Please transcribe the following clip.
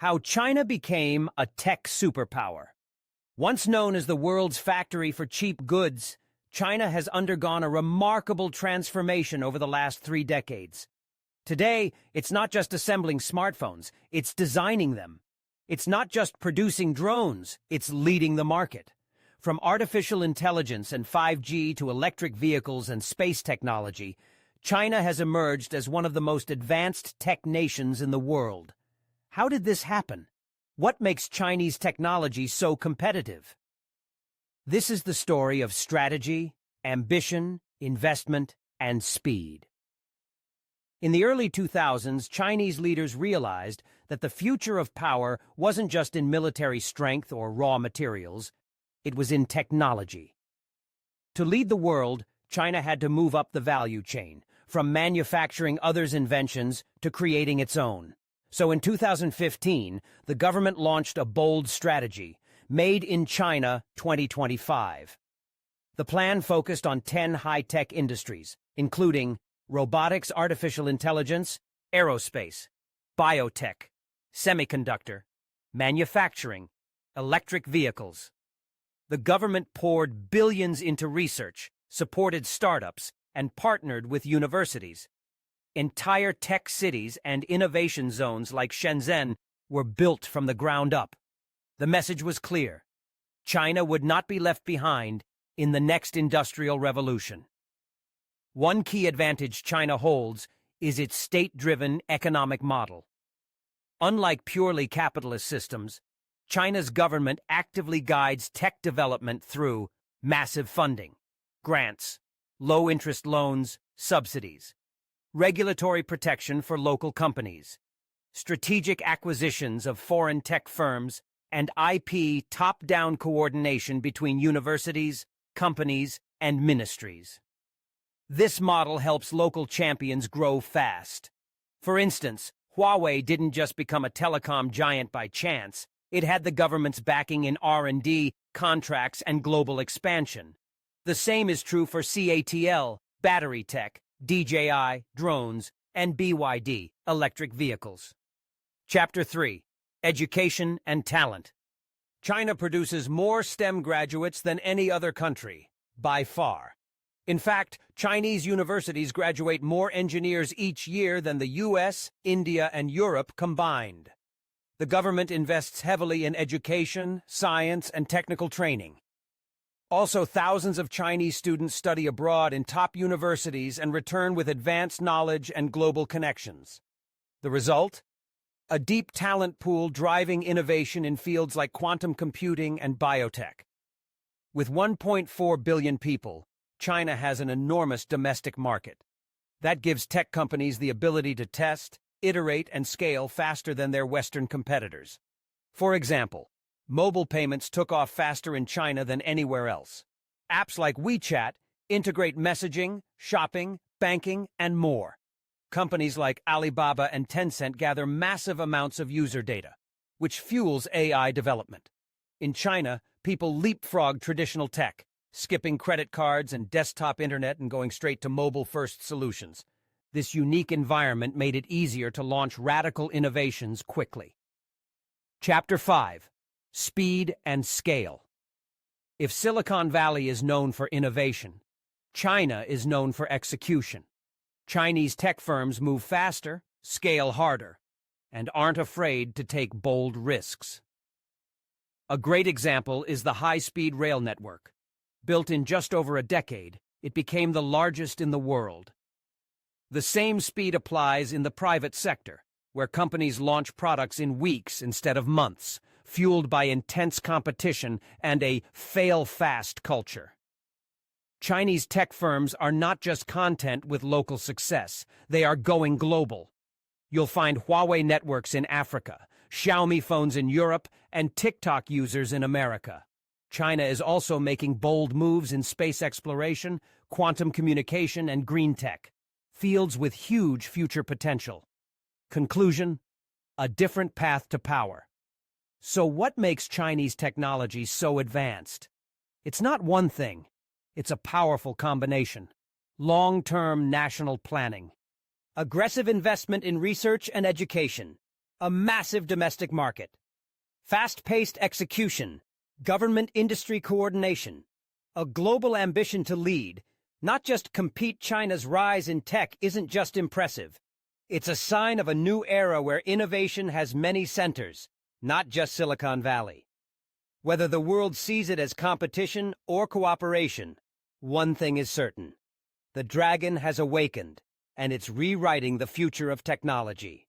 How China became a tech superpower. Once known as the world's factory for cheap goods, China has undergone a remarkable transformation over the last 3 decades. Today, it's not just assembling smartphones, it's designing them. It's not just producing drones, it's leading the market. From artificial intelligence and 5G to electric vehicles and space technology, China has emerged as one of the most advanced tech nations in the world. How did this happen? What makes Chinese technology so competitive? This is the story of strategy, ambition, investment, and speed. In the early 2000s, Chinese leaders realized that the future of power wasn't just in military strength or raw materials, it was in technology. To lead the world, China had to move up the value chain, from manufacturing others' inventions to creating its own. So in 2015, the government launched a bold strategy, Made in China 2025. The plan focused on 10 high-tech industries, including robotics, artificial intelligence, aerospace, biotech, semiconductor, manufacturing, electric vehicles. The government poured billions into research, supported startups, and partnered with universities. Entire tech cities and innovation zones like Shenzhen were built from the ground up. The message was clear. China would not be left behind in the next industrial revolution. One key advantage China holds is its state-driven economic model. Unlike purely capitalist systems, China's government actively guides tech development through massive funding, grants, low-interest loans, subsidies, regulatory protection for local companies, strategic acquisitions of foreign tech firms, and IP top-down coordination between universities, companies, and ministries. This model helps local champions grow fast. For instance, Huawei didn't just become a telecom giant by chance, it had the government's backing in R&D, contracts, and global expansion. The same is true for CATL, battery tech, DJI, drones, and BYD, electric vehicles. Chapter 3. Education and Talent. China produces more STEM graduates than any other country, by far. In fact, Chinese universities graduate more engineers each year than the US, India, and Europe combined. The government invests heavily in education, science, and technical training. Also, thousands of Chinese students study abroad in top universities and return with advanced knowledge and global connections. The result? A deep talent pool driving innovation in fields like quantum computing and biotech. With 1.4 billion people, China has an enormous domestic market. That gives tech companies the ability to test, iterate, and scale faster than their Western competitors. For example, mobile payments took off faster in China than anywhere else. Apps like WeChat integrate messaging, shopping, banking, and more. Companies like Alibaba and Tencent gather massive amounts of user data, which fuels AI development. In China, people leapfrog traditional tech, skipping credit cards and desktop internet and going straight to mobile-first solutions. This unique environment made it easier to launch radical innovations quickly. Chapter 5. Speed and Scale. If Silicon Valley is known for innovation, China is known for execution. Chinese tech firms move faster, scale harder, and aren't afraid to take bold risks. A great example is the high-speed rail network. Built in just over a decade, it became the largest in the world. The same speed applies in the private sector, where companies launch products in weeks instead of months, fueled by intense competition and a fail-fast culture. Chinese tech firms are not just content with local success, they are going global. You'll find Huawei networks in Africa, Xiaomi phones in Europe, and TikTok users in America. China is also making bold moves in space exploration, quantum communication, and green tech, fields with huge future potential. Conclusion: a different path to power. So what makes Chinese technology so advanced? It's not one thing. It's a powerful combination. Long-term national planning, aggressive investment in research and education, a massive domestic market, fast-paced execution, government-industry coordination, a global ambition to lead, not just compete. China's rise in tech isn't just impressive. It's a sign of a new era where innovation has many centers, not just Silicon Valley. Whether the world sees it as competition or cooperation, one thing is certain. The dragon has awakened, and it's rewriting the future of technology.